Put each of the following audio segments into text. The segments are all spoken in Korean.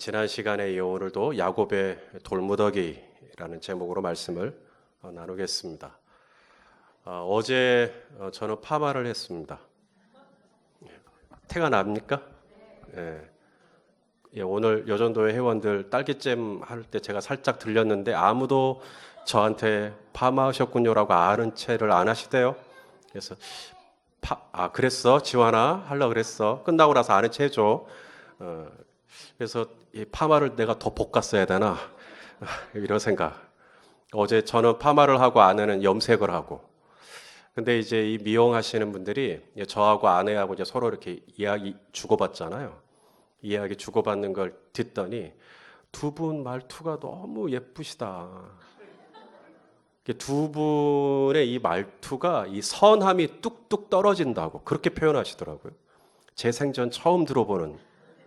지난 시간에 오늘도 야곱의 돌무더기라는 제목으로 말씀을 나누겠습니다. 어제 저는 파마를 했습니다. 태가 납니까? 오늘 여전도의 회원들 딸기잼 할 때 제가 살짝 들렸는데 아무도 저한테 파마하셨군요라고 아는 체를 안 하시대요. 그래서 그랬어? 지환아 하려고 그랬어. 끝나고 나서 아는 체 해줘. 그래서 이 파마를 내가 더 볶았어야 되나 이런 생각. 어제 저는 파마를 하고 아내는 염색을 하고. 근데 이제 이 미용하시는 분들이 저하고 아내하고 이제 서로 이렇게 이야기 주고받잖아요. 이야기 주고받는 걸 듣더니 두 분 말투가 너무 예쁘시다. 두 분의 이 말투가 이 선함이 뚝뚝 떨어진다고 그렇게 표현하시더라고요. 제 생전 처음 들어보는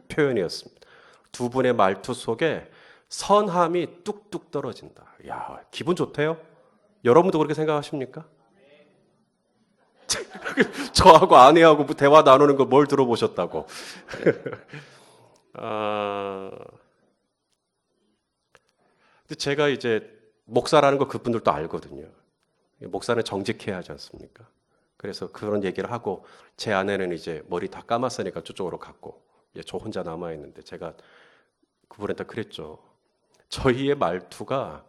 표현이었습니다. 두 분의 말투 속에 선함이 뚝뚝 떨어진다. 야, 기분 좋대요? 여러분도 그렇게 생각하십니까? 저하고 아내하고 대화 나누는 거 뭘 들어보셨다고? 근데 제가 이제 목사라는 거 그분들도 알거든요. 목사는 정직해야 하지 않습니까? 그래서 그런 얘기를 하고 제 아내는 이제 머리 다 감았으니까 저쪽으로 갔고 저 혼자 남아있는데 제가 그분한테 그랬죠. 저희의 말투가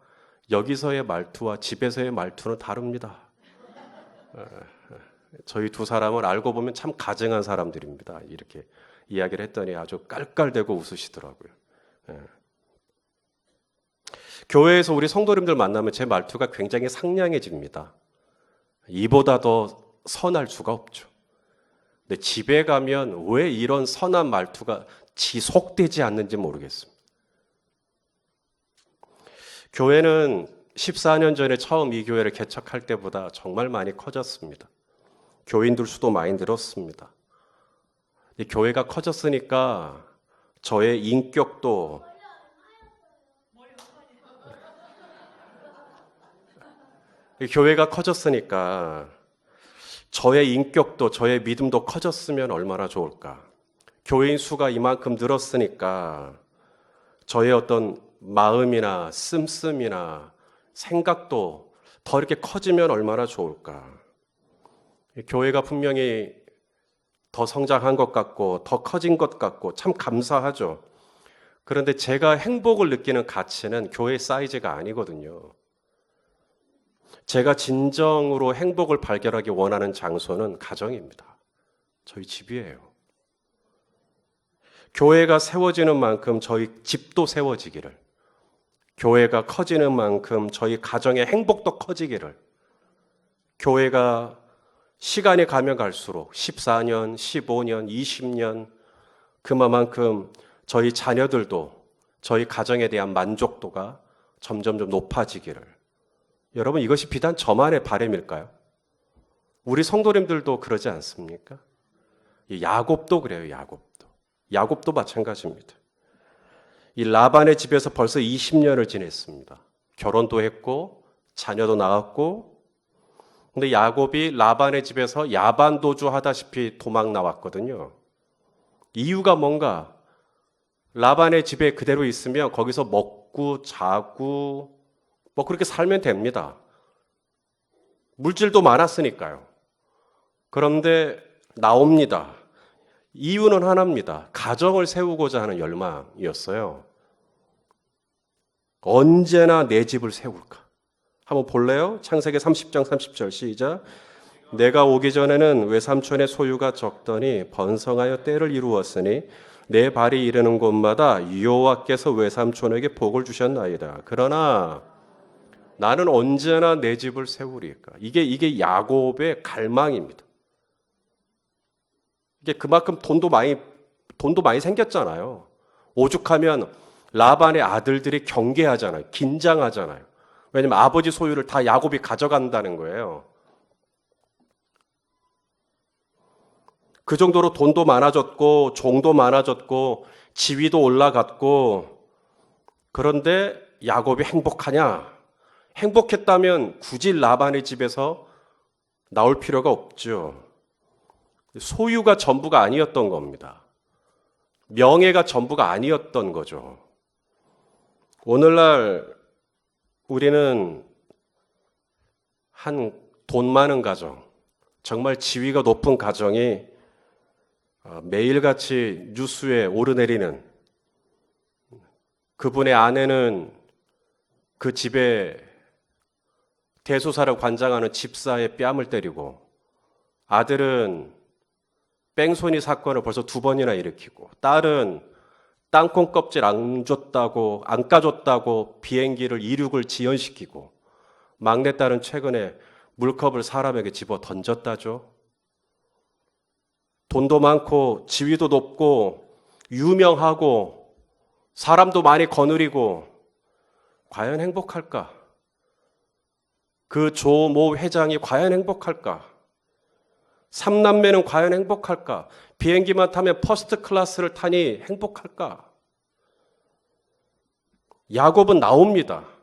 여기서의 말투와 집에서의 말투는 다릅니다. 저희 두 사람은 알고 보면 참 가증한 사람들입니다. 이렇게 이야기를 했더니 아주 깔깔대고 웃으시더라고요. 교회에서 우리 성도님들 만나면 제 말투가 굉장히 상냥해집니다. 이보다 더 선할 수가 없죠. 근데 집에 가면 왜 이런 선한 말투가 지속되지 않는지 모르겠습니다. 교회는 14년 전에 처음 이 교회를 개척할 때보다 정말 많이 커졌습니다. 교인들 수도 많이 늘었습니다. 교회가 커졌으니까 저의 인격도 교회가 커졌으니까 저의 인격도 저의 믿음도 커졌으면 얼마나 좋을까. 교인 수가 이만큼 늘었으니까 저의 어떤 마음이나 씀씀이나 생각도 더 이렇게 커지면 얼마나 좋을까. 교회가 분명히 더 성장한 것 같고 더 커진 것 같고 참 감사하죠. 그런데 제가 행복을 느끼는 가치는 교회 사이즈가 아니거든요. 제가 진정으로 행복을 발견하기 원하는 장소는 가정입니다. 저희 집이에요. 교회가 세워지는 만큼 저희 집도 세워지기를, 교회가 커지는 만큼 저희 가정의 행복도 커지기를, 교회가 시간이 가면 갈수록 14년, 15년, 20년 그만큼 저희 자녀들도 저희 가정에 대한 만족도가 점점 높아지기를. 여러분, 이것이 비단 저만의 바람일까요? 우리 성도님들도 그러지 않습니까? 야곱도 그래요. 야곱도 마찬가지입니다. 이 라반의 집에서 벌써 20년을 지냈습니다. 결혼도 했고 자녀도 낳았고. 근데 야곱이 라반의 집에서 야반도주 하다시피 도망 나왔거든요. 이유가 뭔가? 라반의 집에 그대로 있으면 거기서 먹고 자고 그렇게 살면 됩니다. 물질도 많았으니까요. 그런데 나옵니다. 이유는 하나입니다. 가정을 세우고자 하는 열망이었어요. 언제나 내 집을 세울까? 한번 볼래요? 창세기 30장 30절 시작. 내가 오기 전에는 외삼촌의 소유가 적더니 번성하여 때를 이루었으니 내 발이 이르는 곳마다 여호와께서 외삼촌에게 복을 주셨나이다. 그러나 나는 언제나 내 집을 세우리까? 이게 야곱의 갈망입니다. 이게 그만큼 돈도 많이 생겼잖아요. 오죽하면 라반의 아들들이 경계하잖아요. 긴장하잖아요. 왜냐면 아버지 소유를 다 야곱이 가져간다는 거예요. 그 정도로 돈도 많아졌고 종도 많아졌고 지위도 올라갔고. 그런데 야곱이 행복하냐? 행복했다면 굳이 라반의 집에서 나올 필요가 없죠. 소유가 전부가 아니었던 겁니다. 명예가 전부가 아니었던 거죠. 오늘날 우리는 한 돈 많은 가정, 정말 지위가 높은 가정이 매일같이 뉴스에 오르내리는, 그분의 아내는 그 집에 대소사를 관장하는 집사의 뺨을 때리고, 아들은 뺑소니 사건을 벌써 2번이나 일으키고, 딸은 땅콩 껍질 안 까줬다고 비행기를 이륙을 지연시키고, 막내딸은 최근에 물컵을 사람에게 집어 던졌다죠. 돈도 많고 지위도 높고 유명하고 사람도 많이 거느리고 과연 행복할까? 그 조 모 회장이 과연 행복할까? 3남매는 과연 행복할까? 비행기만 타면 퍼스트 클래스를 타니 행복할까? 야곱은 나옵니다.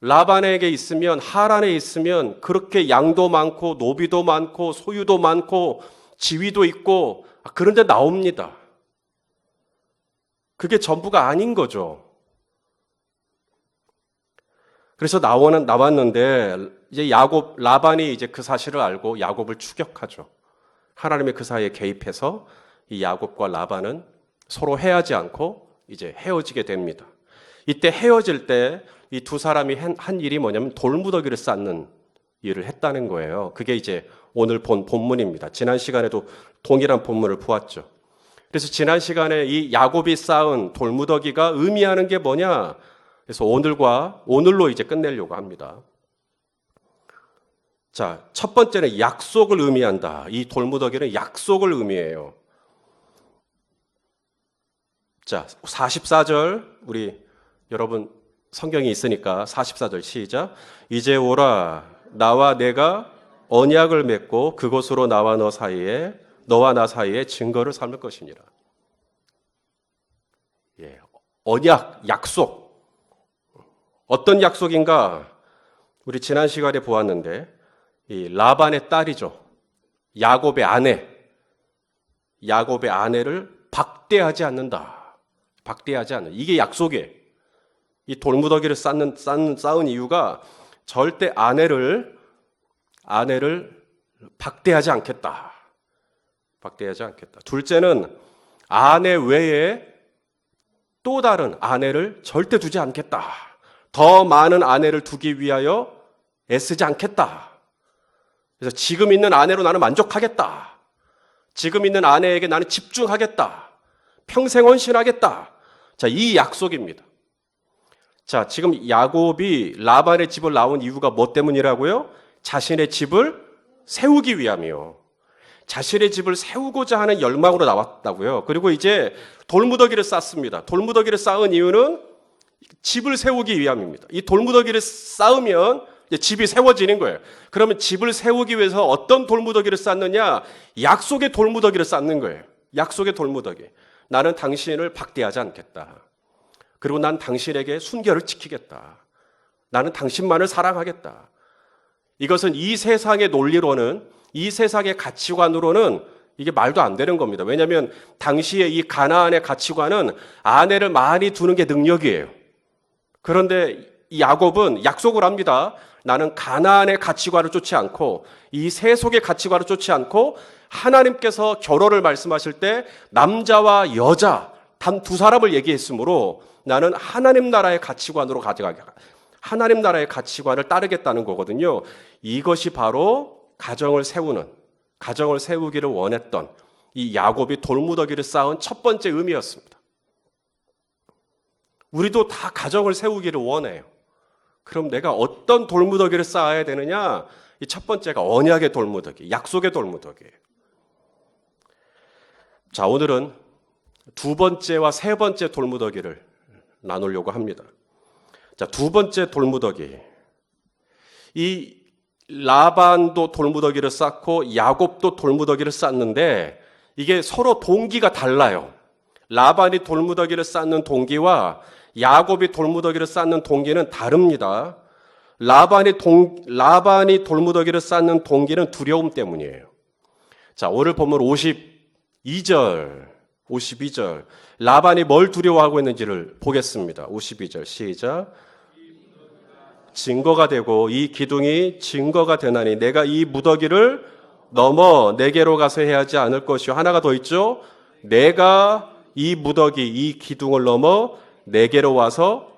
라반에게 있으면, 하란에 있으면 그렇게 양도 많고 노비도 많고 소유도 많고 지위도 있고, 그런데 나옵니다. 그게 전부가 아닌 거죠. 그래서 나왔는데 이제 라반이 이제 그 사실을 알고 야곱을 추격하죠. 하나님의 그 사이에 개입해서 이 야곱과 라반은 서로 해하지 않고 이제 헤어지게 됩니다. 이때 헤어질 때 이 두 사람이 한 일이 뭐냐면 돌무더기를 쌓는 일을 했다는 거예요. 그게 이제 오늘 본 본문입니다. 지난 시간에도 동일한 본문을 보았죠. 그래서 지난 시간에 이 야곱이 쌓은 돌무더기가 의미하는 게 뭐냐? 그래서 오늘로 이제 끝내려고 합니다. 자, 첫 번째는 약속을 의미한다. 이 돌무더기는 약속을 의미해요. 자, 44절, 우리 여러분 성경이 있으니까 44절 시작. 이제 오라, 나와 내가 언약을 맺고 그곳으로 나와 너와 나 사이에 증거를 삼을 것이니라. 예, 언약, 약속. 어떤 약속인가? 우리 지난 시간에 보았는데 이 라반의 딸이죠. 야곱의 아내를 박대하지 않는다. 박대하지 않는. 이게 약속이에요. 이 돌무더기를 쌓은 이유가 절대 아내를 박대하지 않겠다. 박대하지 않겠다. 둘째는 아내 외에 또 다른 아내를 절대 두지 않겠다. 더 많은 아내를 두기 위하여 애쓰지 않겠다. 그래서 지금 있는 아내로 나는 만족하겠다. 지금 있는 아내에게 나는 집중하겠다. 평생 헌신하겠다. 자, 이 약속입니다. 자, 지금 야곱이 라반의 집을 나온 이유가 뭐 때문이라고요? 자신의 집을 세우기 위함이요. 자신의 집을 세우고자 하는 열망으로 나왔다고요. 그리고 이제 돌무더기를 쌓습니다. 돌무더기를 쌓은 이유는 집을 세우기 위함입니다. 이 돌무더기를 쌓으면 이제 집이 세워지는 거예요. 그러면 집을 세우기 위해서 어떤 돌무더기를 쌓느냐? 약속의 돌무더기를 쌓는 거예요. 약속의 돌무더기. 나는 당신을 박대하지 않겠다. 그리고 난 당신에게 순결을 지키겠다. 나는 당신만을 사랑하겠다. 이것은 이 세상의 논리로는, 이 세상의 가치관으로는 이게 말도 안 되는 겁니다. 왜냐하면 당시의 이 가나안의 가치관은 아내를 많이 두는 게 능력이에요. 그런데 이 야곱은 약속을 합니다. 나는 가나안의 가치관을 쫓지 않고 이 세속의 가치관을 쫓지 않고 하나님께서 결혼을 말씀하실 때 남자와 여자 단 두 사람을 얘기했으므로 나는 하나님 나라의 가치관으로 하나님 나라의 가치관을 따르겠다는 거거든요. 이것이 바로 가정을 세우기를 원했던 이 야곱이 돌무더기를 쌓은 첫 번째 의미였습니다. 우리도 다 가정을 세우기를 원해요. 그럼 내가 어떤 돌무더기를 쌓아야 되느냐? 이 첫 번째가 언약의 돌무더기, 약속의 돌무더기예요. 자, 오늘은 두 번째와 세 번째 돌무더기를 나누려고 합니다. 자, 두 번째 돌무더기. 이 라반도 돌무더기를 쌓고 야곱도 돌무더기를 쌓는데 이게 서로 동기가 달라요. 라반이 돌무더기를 쌓는 동기와 야곱이 돌무더기를 쌓는 동기는 다릅니다. 라반이 돌무더기를 쌓는 동기는 두려움 때문이에요. 자, 오늘 보면 52절 52절. 라반이 뭘 두려워하고 있는지를 보겠습니다. 52절 시작. 증거가 되고 이 기둥이 증거가 되나니 내가 이 무더기를 넘어 내게로 가서 해야 하지 않을 것이요. 하나가 더 있죠. 내가 이 무더기, 이 기둥을 넘어 내게로 와서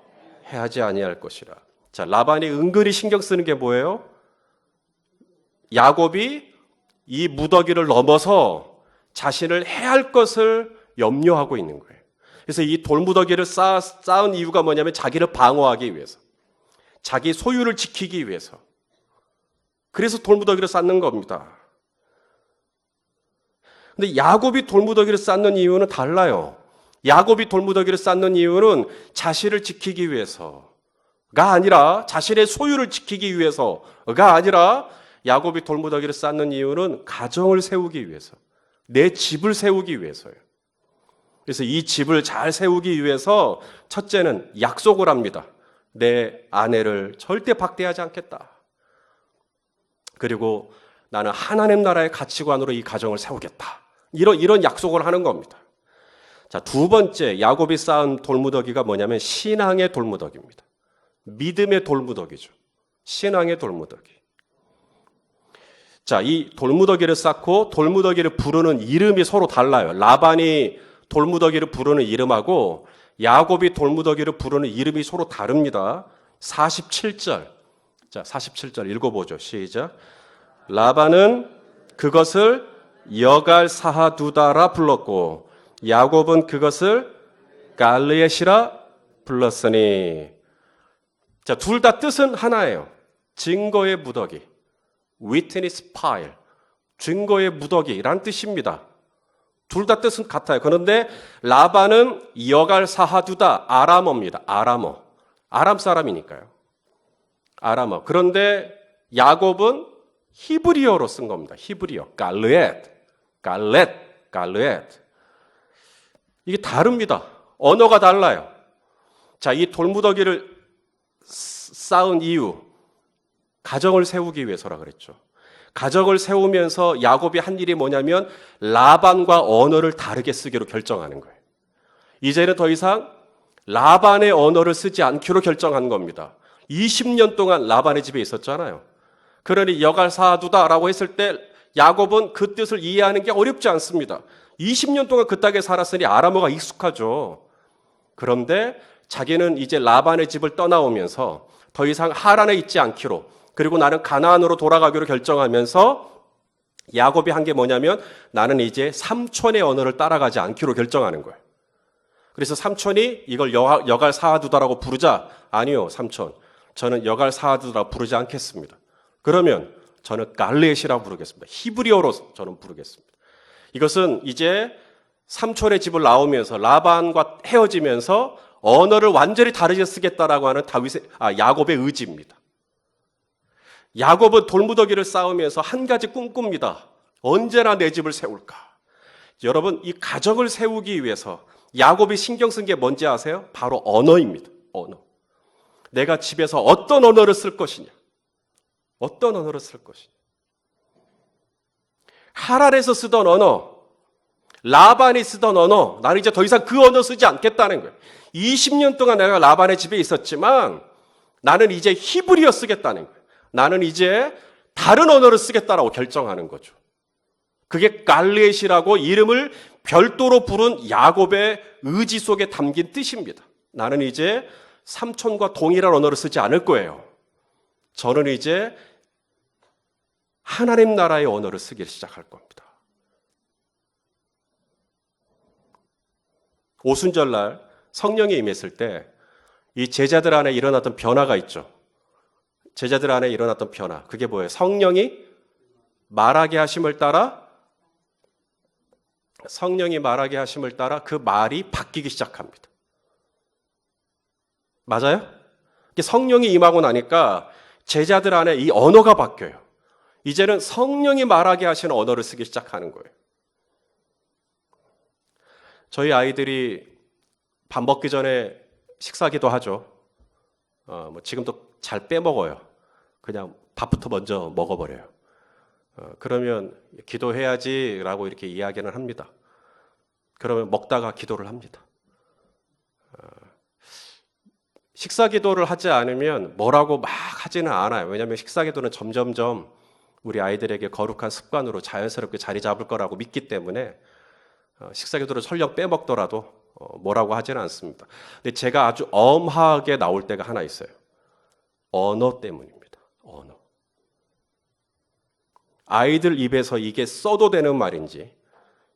해야 하지 아니할 것이라. 자, 라반이 은근히 신경 쓰는 게 뭐예요? 야곱이 이 무더기를 넘어서 자신을 해야 할 것을 염려하고 있는 거예요. 그래서 이 돌무더기를 쌓은 이유가 뭐냐면 자기를 방어하기 위해서, 자기 소유를 지키기 위해서. 그래서 돌무더기를 쌓는 겁니다. 근데 야곱이 돌무더기를 쌓는 이유는 달라요. 야곱이 돌무더기를 쌓는 이유는 자신을 지키기 위해서가 아니라, 자신의 소유를 지키기 위해서가 아니라, 야곱이 돌무더기를 쌓는 이유는 가정을 세우기 위해서, 내 집을 세우기 위해서예요. 그래서 이 집을 잘 세우기 위해서 첫째는 약속을 합니다. 내 아내를 절대 박대하지 않겠다. 그리고 나는 하나님 나라의 가치관으로 이 가정을 세우겠다. 이런 약속을 하는 겁니다. 자, 두 번째 야곱이 쌓은 돌무더기가 뭐냐면 신앙의 돌무더기입니다. 믿음의 돌무더기죠. 신앙의 돌무더기. 자, 이 돌무더기를 쌓고 돌무더기를 부르는 이름이 서로 달라요. 라반이 돌무더기를 부르는 이름하고 야곱이 돌무더기를 부르는 이름이 서로 다릅니다. 47절. 자, 47절 읽어보죠. 시작. 라반은 그것을 여갈사하두다라 불렀고 야곱은 그것을 갈르엣이라 불렀으니. 자, 둘 다 뜻은 하나예요. 증거의 무더기. Witness pile. 증거의 무더기라는 뜻입니다. 둘 다 뜻은 같아요. 그런데 라반은 여갈사하두다, 아람어입니다. 아람어. 아람 사람이니까요. 아람어. 그런데 야곱은 히브리어로 쓴 겁니다. 히브리어. 갈르엣. 이게 다릅니다. 언어가 달라요. 자, 이 돌무더기를 쌓은 이유, 가정을 세우기 위해서라 그랬죠. 가정을 세우면서 야곱이 한 일이 뭐냐면 라반과 언어를 다르게 쓰기로 결정하는 거예요. 이제는 더 이상 라반의 언어를 쓰지 않기로 결정한 겁니다. 20년 동안 라반의 집에 있었잖아요. 그러니 여갈사하두다라고 했을 때 야곱은 그 뜻을 이해하는 게 어렵지 않습니다. 20년 동안 그 땅에 살았으니 아람어가 익숙하죠. 그런데 자기는 이제 라반의 집을 떠나오면서 더 이상 하란에 있지 않기로, 그리고 나는 가나안으로 돌아가기로 결정하면서 야곱이 한 게 뭐냐면 나는 이제 삼촌의 언어를 따라가지 않기로 결정하는 거예요. 그래서 삼촌이 이걸 여갈사하두다라고 부르자. 아니요, 삼촌. 저는 여갈사하두다라고 부르지 않겠습니다. 그러면 저는 갈르엣이라고 부르겠습니다. 히브리어로 저는 부르겠습니다. 이것은 이제 삼촌의 집을 나오면서 라반과 헤어지면서 언어를 완전히 다르게 쓰겠다라고 하는 야곱의 의지입니다. 야곱은 돌무더기를 쌓으면서 한 가지 꿈꿉니다. 언제나 내 집을 세울까? 여러분, 이 가정을 세우기 위해서 야곱이 신경 쓴 게 뭔지 아세요? 바로 언어입니다. 언어. 내가 집에서 어떤 언어를 쓸 것이냐? 어떤 언어를 쓸 것이냐? 하란에서 쓰던 언어, 라반이 쓰던 언어, 나는 이제 더 이상 그 언어 쓰지 않겠다는 거예요. 20년 동안 내가 라반의 집에 있었지만 나는 이제 히브리어 쓰겠다는 거예요. 나는 이제 다른 언어를 쓰겠다라고 결정하는 거죠. 그게 갈르엣이라고 이름을 별도로 부른 야곱의 의지 속에 담긴 뜻입니다. 나는 이제 삼촌과 동일한 언어를 쓰지 않을 거예요. 저는 이제 하나님 나라의 언어를 쓰기 시작할 겁니다. 오순절날 성령이 임했을 때 이 제자들 안에 일어났던 변화가 있죠. 제자들 안에 일어났던 변화. 그게 뭐예요? 성령이 말하게 하심을 따라 그 말이 바뀌기 시작합니다. 맞아요? 성령이 임하고 나니까 제자들 안에 이 언어가 바뀌어요. 이제는 성령이 말하게 하시는 언어를 쓰기 시작하는 거예요. 저희 아이들이 밥 먹기 전에 식사기도 하죠. 지금도 잘 빼먹어요. 그냥 밥부터 먼저 먹어버려요. 그러면 기도해야지라고 이렇게 이야기는 합니다. 그러면 먹다가 기도를 합니다. 식사 기도를 하지 않으면 뭐라고 막 하지는 않아요. 왜냐하면 식사 기도는 점점점 우리 아이들에게 거룩한 습관으로 자연스럽게 자리 잡을 거라고 믿기 때문에 식사 기도를 설령 빼먹더라도 뭐라고 하지는 않습니다. 근데 제가 아주 엄하게 나올 때가 하나 있어요. 언어 때문입니다. 언어. 아이들 입에서 이게 써도 되는 말인지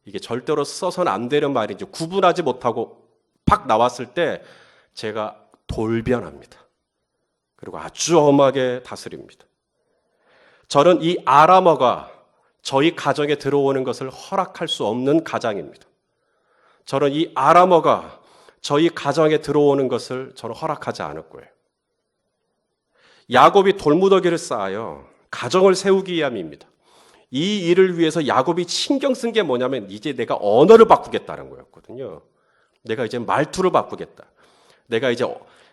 이게 절대로 써서는 안 되는 말인지 구분하지 못하고 팍 나왔을 때 제가 돌변합니다. 그리고 아주 엄하게 다스립니다. 저는 이 아람어가 저희 가정에 들어오는 것을 허락할 수 없는 가장입니다. 저는 이 아람어가 저희 가정에 들어오는 것을 저는 허락하지 않을 거예요. 야곱이 돌무더기를 쌓아요. 가정을 세우기 위함입니다. 이 일을 위해서 야곱이 신경 쓴 게 뭐냐면 이제 내가 언어를 바꾸겠다는 거였거든요. 내가 이제 말투를 바꾸겠다. 내가 이제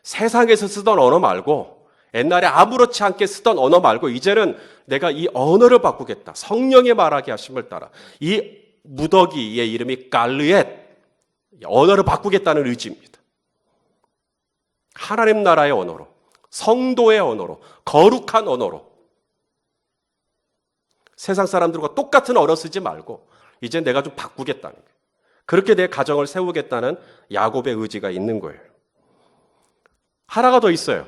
세상에서 쓰던 언어 말고 옛날에 아무렇지 않게 쓰던 언어 말고 이제는 내가 이 언어를 바꾸겠다. 성령의 말하게 하심을 따라 이 무더기의 이름이 갈르엣, 언어를 바꾸겠다는 의지입니다. 하나님 나라의 언어로, 성도의 언어로, 거룩한 언어로 세상 사람들과 똑같은 언어 쓰지 말고 이제 내가 좀 바꾸겠다는 거예요. 그렇게 내 가정을 세우겠다는 야곱의 의지가 있는 거예요. 하나가 더 있어요.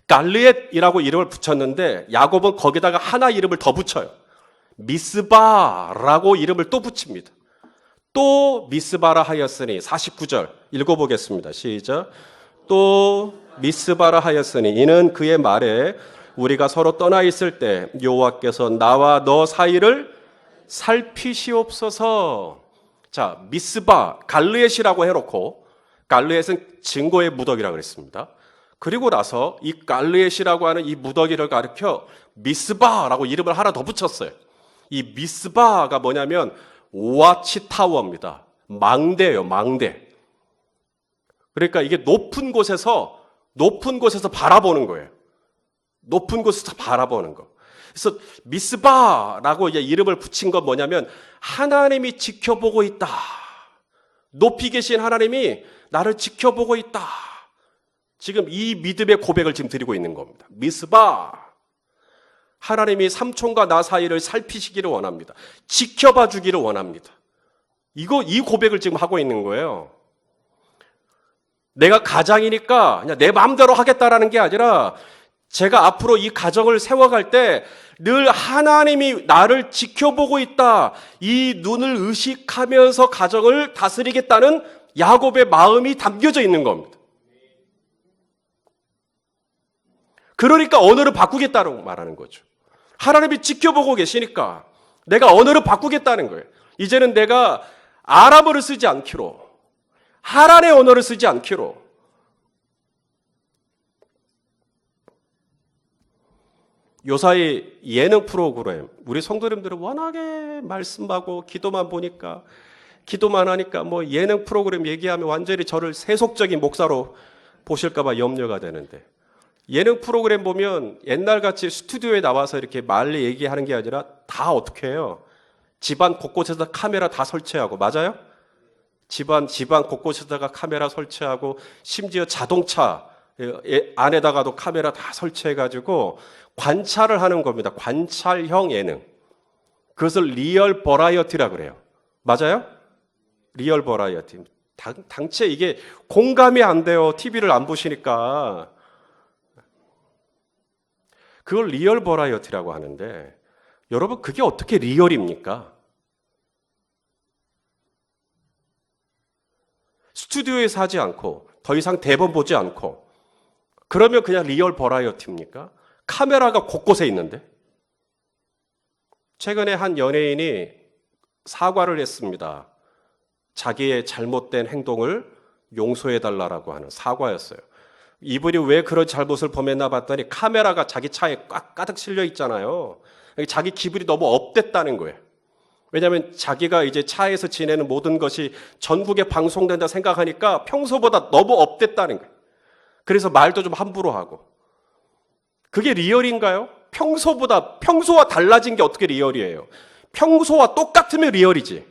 갈르엣이라고 이름을 붙였는데 야곱은 거기다가 하나 이름을 더 붙여요. 미스바라고 이름을 또 붙입니다. 또 미스바라 하였으니 49절 읽어보겠습니다. 시작. 또 미스바라 하였으니 이는 그의 말에 우리가 서로 떠나 있을 때 여호와께서 나와 너 사이를 살피시옵소서. 자, 미스바, 갈르엣이라고 해놓고 갈르엣은 증거의 무더기라고 그랬습니다. 그리고 나서 이 갈르엣이라고 하는 이 무더기를 가리켜 미스바라고 이름을 하나 더 붙였어요. 이 미스바가 뭐냐면 오아치타워입니다. 망대예요, 망대. 그러니까 이게 높은 곳에서 바라보는 거예요. 높은 곳에서 바라보는 거. 그래서 미스바라고 이제 이름을 붙인 건 뭐냐면 하나님이 지켜보고 있다. 높이 계신 하나님이 나를 지켜보고 있다. 지금 이 믿음의 고백을 지금 드리고 있는 겁니다. 미스바. 하나님이 삼촌과 나 사이를 살피시기를 원합니다. 지켜봐 주기를 원합니다. 이 고백을 지금 하고 있는 거예요. 내가 가장이니까 그냥 내 마음대로 하겠다라는 게 아니라 제가 앞으로 이 가정을 세워갈 때 늘 하나님이 나를 지켜보고 있다. 이 눈을 의식하면서 가정을 다스리겠다는 야곱의 마음이 담겨져 있는 겁니다. 그러니까 언어를 바꾸겠다고 말하는 거죠. 하나님이 지켜보고 계시니까 내가 언어를 바꾸겠다는 거예요. 이제는 내가 아람어를 쓰지 않기로, 하란의 언어를 쓰지 않기로. 요사이 예능 프로그램, 우리 성도님들은 워낙에 말씀하고 기도만 보니까, 기도만 하니까 뭐 예능 프로그램 얘기하면 완전히 저를 세속적인 목사로 보실까봐 염려가 되는데, 예능 프로그램 보면 옛날같이 스튜디오에 나와서 이렇게 말리 얘기하는 게 아니라 다 어떻게 해요? 집안 곳곳에다 카메라 다 설치하고, 맞아요? 집안 곳곳에다가 카메라 설치하고, 심지어 자동차 안에다가도 카메라 다 설치해가지고 관찰을 하는 겁니다. 관찰형 예능. 그것을 리얼 버라이어티라고 그래요. 맞아요? 리얼 버라이어티. 당최 이게 공감이 안 돼요. TV를 안 보시니까. 그걸 리얼 버라이어티라고 하는데, 여러분 그게 어떻게 리얼입니까? 스튜디오에서 하지 않고 더 이상 대본 보지 않고 그러면 그냥 리얼 버라이어티입니까? 카메라가 곳곳에 있는데. 최근에 한 연예인이 사과를 했습니다. 자기의 잘못된 행동을 용서해달라고 하는 사과였어요. 이분이 왜 그런 잘못을 범했나 봤더니 카메라가 자기 차에 가득 실려 있잖아요. 자기 기분이 너무 업됐다는 거예요. 왜냐하면 자기가 이제 차에서 지내는 모든 것이 전국에 방송된다 생각하니까 평소보다 너무 업됐다는 거예요. 그래서 말도 좀 함부로 하고. 그게 리얼인가요? 평소와 달라진 게 어떻게 리얼이에요? 평소와 똑같으면 리얼이지.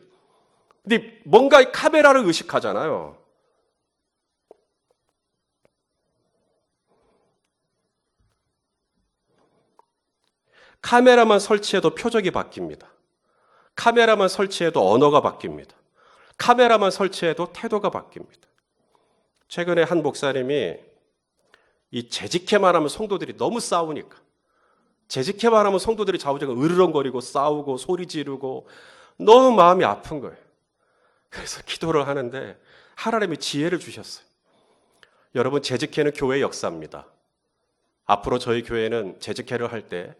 근데 뭔가 이 카메라를 의식하잖아요. 카메라만 설치해도 표적이 바뀝니다. 카메라만 설치해도 언어가 바뀝니다. 카메라만 설치해도 태도가 바뀝니다. 최근에 한 목사님이 이 재직회만 하면 성도들이 너무 싸우니까, 재직회만 하면 성도들이 좌우지간 으르렁거리고 싸우고 소리 지르고 너무 마음이 아픈 거예요. 그래서 기도를 하는데 하나님이 지혜를 주셨어요. 여러분, 재직회는 교회의 역사입니다. 앞으로 저희 교회는 재직회를 할 때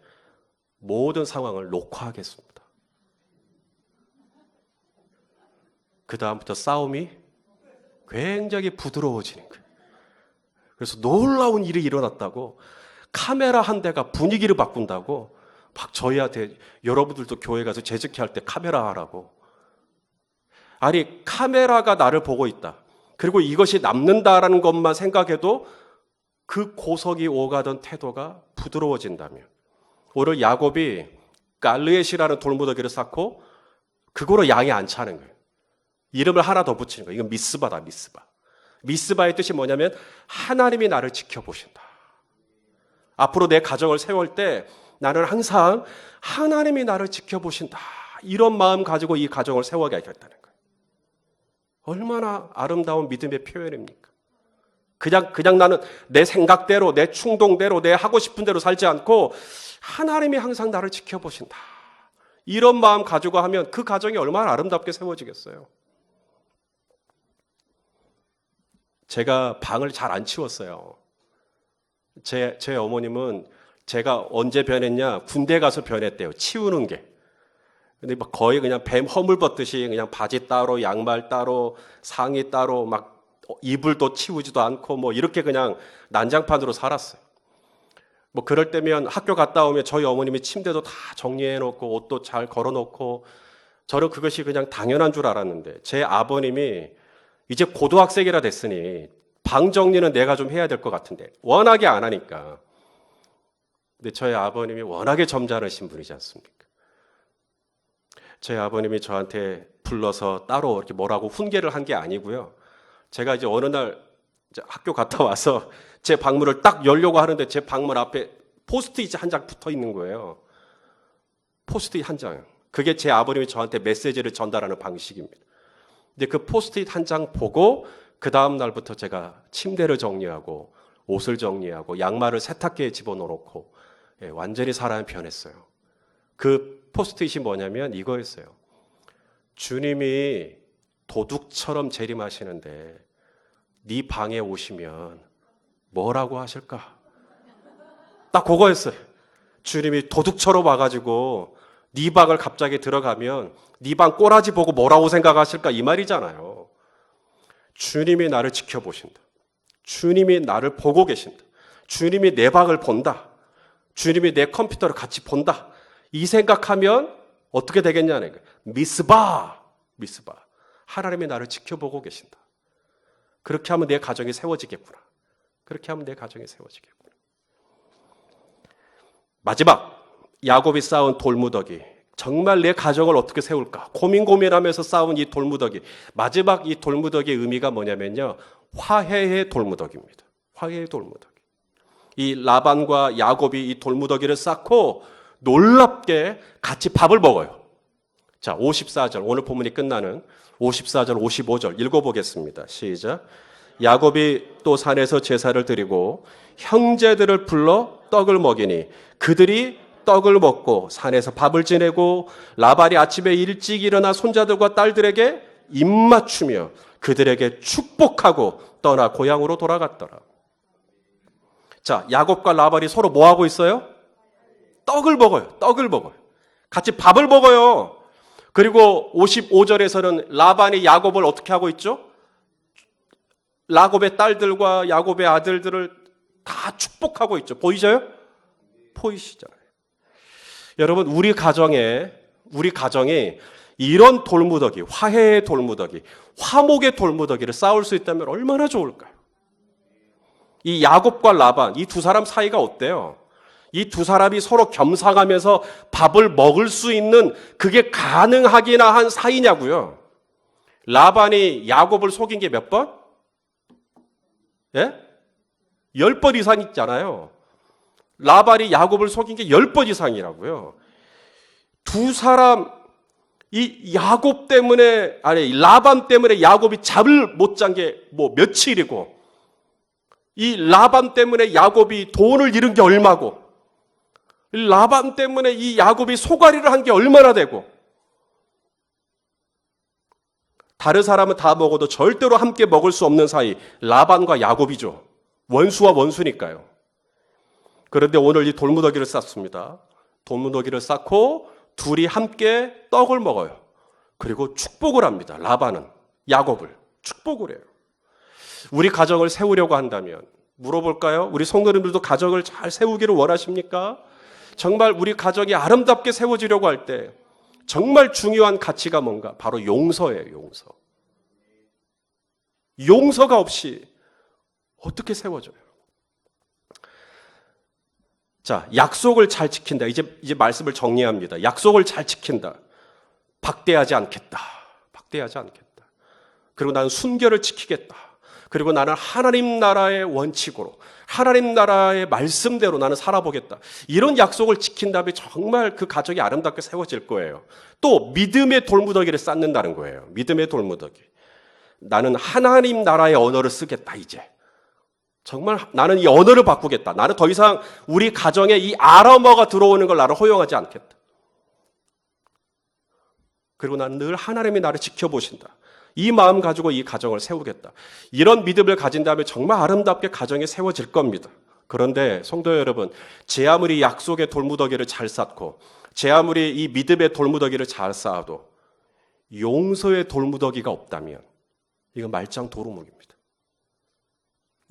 모든 상황을 녹화하겠습니다. 그 다음부터 싸움이 굉장히 부드러워지는 거예요. 그래서 놀라운 일이 일어났다고, 카메라 한 대가 분위기를 바꾼다고 막 저희한테, 여러분들도 교회 가서 재직회 할 때 카메라 하라고. 아니, 카메라가 나를 보고 있다, 그리고 이것이 남는다라는 것만 생각해도 그 고석이 오가던 태도가 부드러워진다면, 오늘 야곱이 갈르엣이라는 돌무더기를 쌓고 그거로 양이 안 차는 거예요. 이름을 하나 더 붙이는 거예요. 이건 미스바다, 미스바. 미스바의 뜻이 뭐냐면 하나님이 나를 지켜보신다. 앞으로 내 가정을 세울 때 나는 항상 하나님이 나를 지켜보신다, 이런 마음 가지고 이 가정을 세워야겠다는 거예요. 얼마나 아름다운 믿음의 표현입니까? 그냥 나는 내 생각대로, 내 충동대로, 내 하고 싶은 대로 살지 않고 하나님이 항상 나를 지켜보신다, 이런 마음 가지고 하면 그 가정이 얼마나 아름답게 세워지겠어요. 제가 방을 잘 안 치웠어요. 제 어머님은 제가 언제 변했냐, 군대 가서 변했대요. 치우는 게. 근데 막 거의 그냥 뱀 허물 벗듯이 그냥 바지 따로, 양말 따로, 상의 따로, 막 이불도 치우지도 않고 뭐 이렇게 그냥 난장판으로 살았어요. 뭐 그럴 때면 학교 갔다 오면 저희 어머님이 침대도 다 정리해 놓고 옷도 잘 걸어 놓고, 저는 그것이 그냥 당연한 줄 알았는데, 제 아버님이 이제 고등학생이라 됐으니 방 정리는 내가 좀 해야 될 것 같은데 워낙에 안 하니까. 근데 저희 아버님이 워낙에 점잖으신 분이지 않습니까? 저희 아버님이 저한테 불러서 따로 이렇게 뭐라고 훈계를 한 게 아니고요. 제가 이제 어느 날 이제 학교 갔다 와서 제 방문을 딱 열려고 하는데 제 방문 앞에 포스트잇 한 장 붙어 있는 거예요. 포스트잇 한 장. 그게 제 아버님이 저한테 메시지를 전달하는 방식입니다. 근데 그 포스트잇 한 장 보고 그 다음 날부터 제가 침대를 정리하고 옷을 정리하고 양말을 세탁기에 집어넣고, 완전히 사람이 변했어요. 그 포스트잇이 뭐냐면 이거였어요. 주님이 도둑처럼 재림하시는데 네 방에 오시면 뭐라고 하실까? 딱 그거였어요. 주님이 도둑처럼 와가지고 네 방을 갑자기 들어가면 네 방 꼬라지 보고 뭐라고 생각하실까, 이 말이잖아요. 주님이 나를 지켜보신다. 주님이 나를 보고 계신다. 주님이 내 방을 본다. 주님이 내 컴퓨터를 같이 본다. 이 생각하면 어떻게 되겠냐는 거예요. 미스바. 하나님이 나를 지켜보고 계신다. 그렇게 하면 내 가정이 세워지겠구나. 그렇게 하면 내 가정이 세워지겠구나. 마지막, 야곱이 쌓은 돌무더기. 정말 내 가정을 어떻게 세울까 고민하면서 쌓은 이 돌무더기. 마지막 이 돌무더기의 의미가 뭐냐면요, 화해의 돌무더기입니다. 화해의 돌무더기. 이 라반과 야곱이 이 돌무더기를 쌓고 놀랍게 같이 밥을 먹어요. 자, 54절, 오늘 본문이 끝나는 54절, 55절 읽어보겠습니다. 시작. 야곱이 또 산에서 제사를 드리고 형제들을 불러 떡을 먹이니 그들이 떡을 먹고 산에서 밥을 지내고, 라반이 아침에 일찍 일어나 손자들과 딸들에게 입맞추며 그들에게 축복하고 떠나 고향으로 돌아갔더라. 자, 야곱과 라반이 서로 뭐 하고 있어요? 떡을 먹어요. 같이 밥을 먹어요. 그리고 55절에서는 라반이 야곱을 어떻게 하고 있죠? 야곱의 딸들과 야곱의 아들들을 다 축복하고 있죠. 보이죠? 보이시잖아요. 여러분, 우리 가정이 이런 돌무더기, 화해의 돌무더기, 화목의 돌무더기를 쌓을 수 있다면 얼마나 좋을까요? 이 야곱과 라반, 이 두 사람 사이가 어때요? 이 두 사람이 서로 겸상하면서 밥을 먹을 수 있는, 그게 가능하기나 한 사이냐고요. 라반이 야곱을 속인 게 몇 번? 예? 10번 이상 있잖아요. 라반이 야곱을 속인 게 10번 이상이라고요. 두 사람, 이 야곱 때문에, 아니, 라반 때문에 야곱이 잠을 못 잔 게 뭐 며칠이고, 이 라반 때문에 야곱이 돈을 잃은 게 얼마고, 라반 때문에 이 야곱이 소가리를 한 게 얼마나 되고, 다른 사람은 다 먹어도 절대로 함께 먹을 수 없는 사이, 라반과 야곱이죠. 원수와 원수니까요. 그런데 오늘 이 돌무더기를 쌓습니다. 돌무더기를 쌓고 둘이 함께 떡을 먹어요. 그리고 축복을 합니다. 라반은 야곱을 축복을 해요. 우리 가정을 세우려고 한다면 물어볼까요? 우리 성도님들도 가정을 잘 세우기를 원하십니까? 정말 우리 가정이 아름답게 세워지려고 할 때 정말 중요한 가치가 뭔가? 바로 용서예요. 용서. 용서가 없이 어떻게 세워져요? 자, 약속을 잘 지킨다. 이제 말씀을 정리합니다. 약속을 잘 지킨다. 박대하지 않겠다. 박대하지 않겠다. 그리고 나는 순결을 지키겠다. 그리고 나는 하나님 나라의 원칙으로, 하나님 나라의 말씀대로 나는 살아보겠다. 이런 약속을 지킨다면 정말 그 가정이 아름답게 세워질 거예요. 또 믿음의 돌무더기를 쌓는다는 거예요. 믿음의 돌무더기. 나는 하나님 나라의 언어를 쓰겠다 이제. 정말 나는 이 언어를 바꾸겠다. 나는 더 이상 우리 가정에 이 아람어가 들어오는 걸 나를 허용하지 않겠다. 그리고 나는 늘 하나님이 나를 지켜보신다. 이 마음 가지고 이 가정을 세우겠다. 이런 믿음을 가진다면 정말 아름답게 가정이 세워질 겁니다. 그런데 성도 여러분, 제 아무리 약속의 돌무더기를 잘 쌓고 제 아무리 이 믿음의 돌무더기를 잘 쌓아도 용서의 돌무더기가 없다면 이건 말짱 도루묵입니다.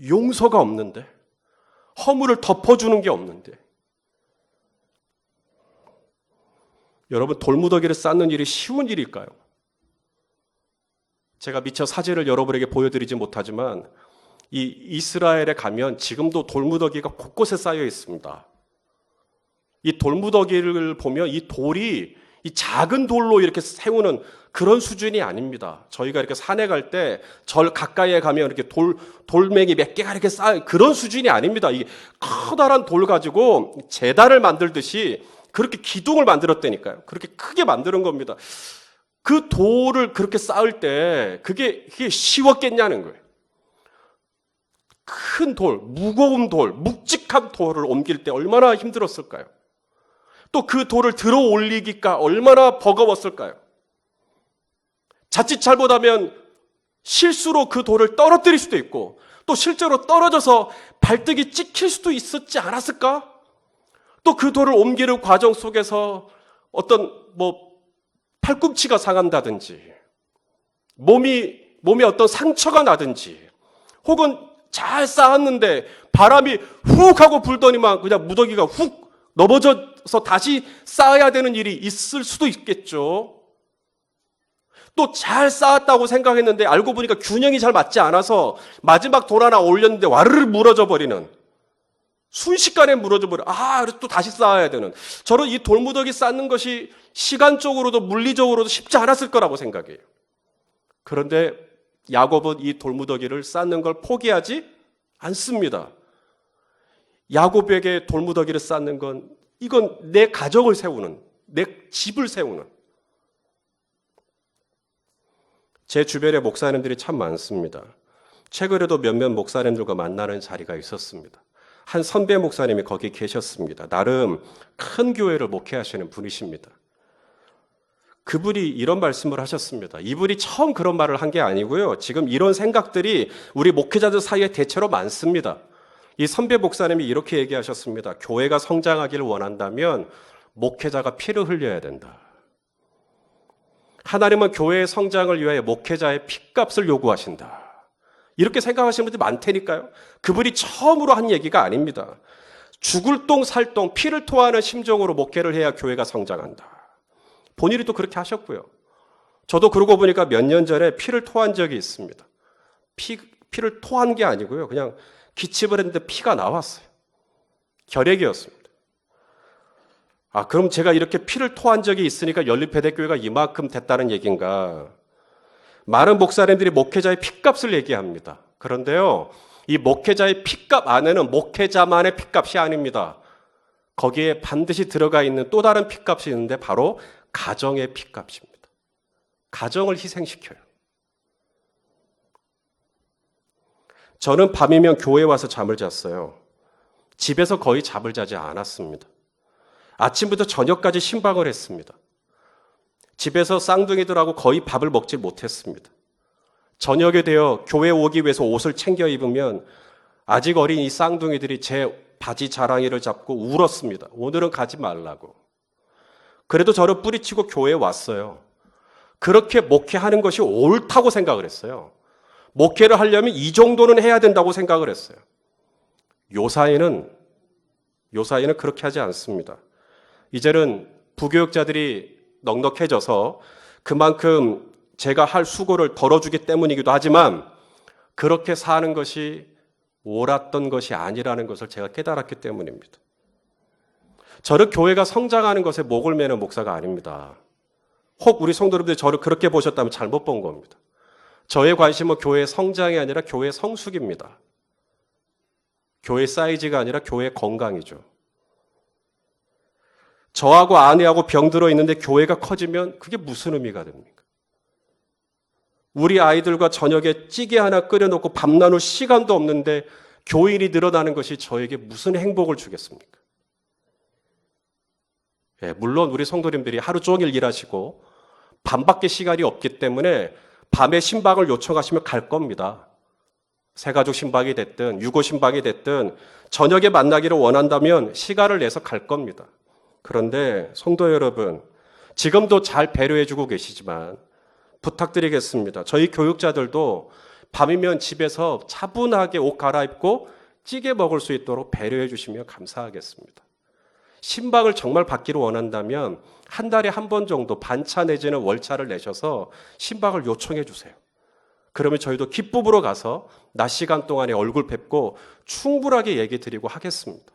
용서가 없는데, 허물을 덮어주는 게 없는데, 여러분 돌무더기를 쌓는 일이 쉬운 일일까요? 제가 미처 사진을 여러분에게 보여드리지 못하지만 이 이스라엘에 가면 지금도 돌무더기가 곳곳에 쌓여 있습니다. 이 돌무더기를 보면 이 돌이 이 작은 돌로 이렇게 세우는 그런 수준이 아닙니다. 저희가 이렇게 산에 갈 때 절 가까이에 가면 이렇게 돌멩이 몇 개가 이렇게 쌓여 그런 수준이 아닙니다. 이게 커다란 돌 가지고 제단을 만들듯이 그렇게 기둥을 만들었다니까요. 그렇게 크게 만드는 겁니다. 그 돌을 그렇게 쌓을 때 그게 쉬웠겠냐는 거예요. 큰 돌, 무거운 돌, 묵직한 돌을 옮길 때 얼마나 힘들었을까요? 또 그 돌을 들어 올리기가 얼마나 버거웠을까요? 자칫 잘못하면 실수로 그 돌을 떨어뜨릴 수도 있고 또 실제로 떨어져서 발등이 찍힐 수도 있었지 않았을까? 또 그 돌을 옮기는 과정 속에서 어떤 팔꿈치가 상한다든지 몸에 어떤 상처가 나든지 혹은 잘 쌓았는데 바람이 훅 하고 불더니만 그냥 무더기가 훅 넘어져서 다시 쌓아야 되는 일이 있을 수도 있겠죠. 또 잘 쌓았다고 생각했는데 알고 보니까 균형이 잘 맞지 않아서 마지막 돌 하나 올렸는데 와르르 무너져 버리는, 순식간에 무너져 버려. 그래서 또 다시 쌓아야 되는. 저는 이 돌무더기 쌓는 것이 시간적으로도 물리적으로도 쉽지 않았을 거라고 생각해요. 그런데 야곱은 이 돌무더기를 쌓는 걸 포기하지 않습니다. 야곱에게 돌무더기를 쌓는 건 이건 내 가정을 세우는, 내 집을 세우는. 제 주변에 목사님들이 참 많습니다. 최근에도 몇몇 목사님들과 만나는 자리가 있었습니다. 한 선배 목사님이 거기 계셨습니다. 나름 큰 교회를 목회하시는 분이십니다. 그분이 이런 말씀을 하셨습니다. 이분이 처음 그런 말을 한 게 아니고요. 지금 이런 생각들이 우리 목회자들 사이에 대체로 많습니다. 이 선배 목사님이 이렇게 얘기하셨습니다. 교회가 성장하기를 원한다면 목회자가 피를 흘려야 된다. 하나님은 교회의 성장을 위하여 목회자의 피값을 요구하신다. 이렇게 생각하시는 분들이 많다니까요. 그분이 처음으로 한 얘기가 아닙니다. 죽을 똥 살 똥 피를 토하는 심정으로 목회를 해야 교회가 성장한다. 본인이 또 그렇게 하셨고요. 저도 그러고 보니까 몇 년 전에 피를 토한 적이 있습니다. 피를 토한 게 아니고요. 그냥 기침을 했는데 피가 나왔어요. 결핵이었습니다. 그럼 제가 이렇게 피를 토한 적이 있으니까 연립회대교회가 이만큼 됐다는 얘기인가? 많은 목사님들이 목회자의 핏값을 얘기합니다. 그런데요, 이 목회자의 핏값 안에는 목회자만의 핏값이 아닙니다. 거기에 반드시 들어가 있는 또 다른 핏값이 있는데 바로 가정의 핏값입니다. 가정을 희생시켜요. 저는 밤이면 교회에 와서 잠을 잤어요. 집에서 거의 잠을 자지 않았습니다. 아침부터 저녁까지 신방을 했습니다. 집에서 쌍둥이들하고 거의 밥을 먹지 못했습니다. 저녁에 되어 교회 오기 위해서 옷을 챙겨 입으면 아직 어린 이 쌍둥이들이 제 바지 자랑이를 잡고 울었습니다. 오늘은 가지 말라고. 그래도 저를 뿌리치고 교회에 왔어요. 그렇게 목회하는 것이 옳다고 생각을 했어요. 목회를 하려면 이 정도는 해야 된다고 생각을 했어요. 요사이는 그렇게 하지 않습니다. 이제는 부교육자들이 넉넉해져서 그만큼 제가 할 수고를 덜어주기 때문이기도 하지만 그렇게 사는 것이 옳았던 것이 아니라는 것을 제가 깨달았기 때문입니다. 저를 교회가 성장하는 것에 목을 매는 목사가 아닙니다. 혹 우리 성도님들이 저를 그렇게 보셨다면 잘못 본 겁니다. 저의 관심은 교회의 성장이 아니라 교회의 성숙입니다. 교회 사이즈가 아니라 교회의 건강이죠. 저하고 아내하고 병들어 있는데 교회가 커지면 그게 무슨 의미가 됩니까? 우리 아이들과 저녁에 찌개 하나 끓여놓고 밥 나눌 시간도 없는데 교인이 늘어나는 것이 저에게 무슨 행복을 주겠습니까? 물론 우리 성도님들이 하루 종일 일하시고 밤밖에 시간이 없기 때문에 밤에 신방을 요청하시면 갈 겁니다. 새가족 신방이 됐든 유고 신방이 됐든 저녁에 만나기를 원한다면 시간을 내서 갈 겁니다. 그런데 성도 여러분, 지금도 잘 배려해주고 계시지만 부탁드리겠습니다. 저희 교육자들도 밤이면 집에서 차분하게 옷 갈아입고 찌개 먹을 수 있도록 배려해 주시면 감사하겠습니다. 신방을 정말 받기를 원한다면 한 달에 한 번 정도 반차 내지는 월차를 내셔서 신방을 요청해 주세요. 그러면 저희도 기쁨으로 가서 낮 시간 동안에 얼굴 뵙고 충분하게 얘기 드리고 하겠습니다.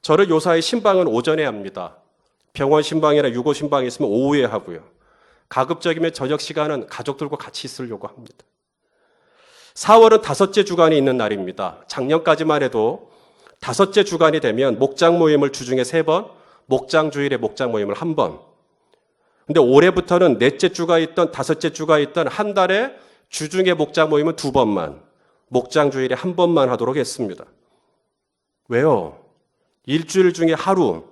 저를 요사이 신방은 오전에 합니다. 병원 신방이나 유고 신방이 있으면 오후에 하고요. 가급적이면 저녁 시간은 가족들과 같이 있으려고 합니다. 4월은 다섯째 주간이 있는 날입니다. 작년까지만 해도 다섯째 주간이 되면 목장 모임을 주중에 3번, 목장 주일에 목장 모임을 1번. 근데 올해부터는 넷째 주가 있던 다섯째 주가 있던 한 달에 주중에 목장 모임은 2번만, 목장 주일에 1번만 하도록 했습니다. 왜요? 일주일 중에 하루,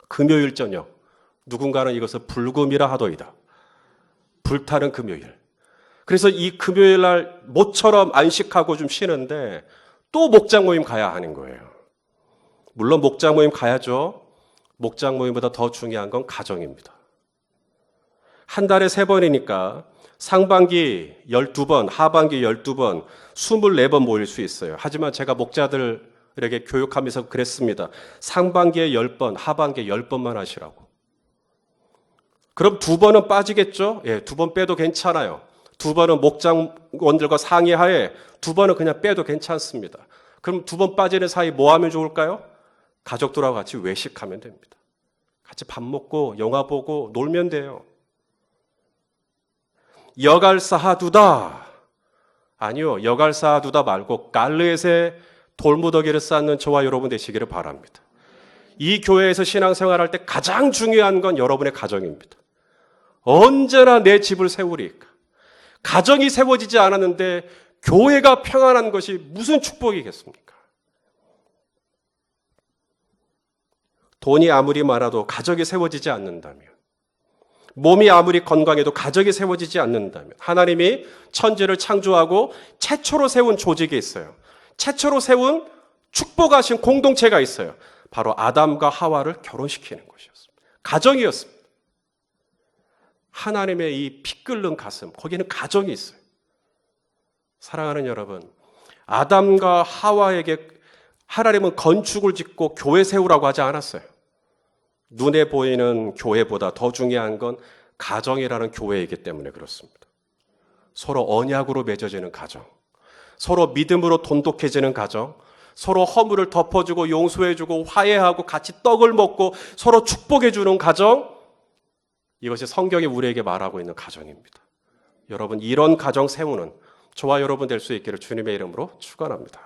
금요일 저녁, 누군가는 이것을 불금이라 하더이다. 불타는 금요일. 그래서 이 금요일 날 모처럼 안식하고 좀 쉬는데 또 목장 모임 가야 하는 거예요. 물론 목장 모임 가야죠. 목장 모임보다 더 중요한 건 가정입니다. 한 달에 3번이니까 상반기 12번, 하반기 12번, 24번 모일 수 있어요. 하지만 제가 목자들에게 교육하면서 그랬습니다. 상반기에 10번, 하반기에 10번만 하시라고. 그럼 2번은 빠지겠죠? 예, 2번 빼도 괜찮아요. 2번은 목장원들과 상의하에 2번은 그냥 빼도 괜찮습니다. 그럼 2번 빠지는 사이 뭐 하면 좋을까요? 가족들하고 같이 외식하면 됩니다. 같이 밥 먹고 영화 보고 놀면 돼요. 여갈 쌓아두다. 아니요, 여갈 쌓아두다 말고 갈르엣에 돌무더기를 쌓는 저와 여러분 되시기를 바랍니다. 이 교회에서 신앙생활할 때 가장 중요한 건 여러분의 가정입니다. 언제나 내 집을 세우리까. 가정이 세워지지 않았는데 교회가 평안한 것이 무슨 축복이겠습니까? 돈이 아무리 많아도 가족이 세워지지 않는다면, 몸이 아무리 건강해도 가족이 세워지지 않는다면, 하나님이 천지를 창조하고 최초로 세운 조직이 있어요. 최초로 세운 축복하신 공동체가 있어요. 바로 아담과 하와를 결혼시키는 것이었습니다. 가정이었습니다. 하나님의 이 피 끓는 가슴, 거기는 가정이 있어요. 사랑하는 여러분, 아담과 하와에게 하나님은 건축을 짓고 교회 세우라고 하지 않았어요. 눈에 보이는 교회보다 더 중요한 건 가정이라는 교회이기 때문에 그렇습니다. 서로 언약으로 맺어지는 가정, 서로 믿음으로 돈독해지는 가정, 서로 허물을 덮어주고 용서해주고 화해하고 같이 떡을 먹고 서로 축복해주는 가정, 이것이 성경이 우리에게 말하고 있는 가정입니다. 여러분, 이런 가정 세우는 저와 여러분 될 수 있기를 주님의 이름으로 축원합니다.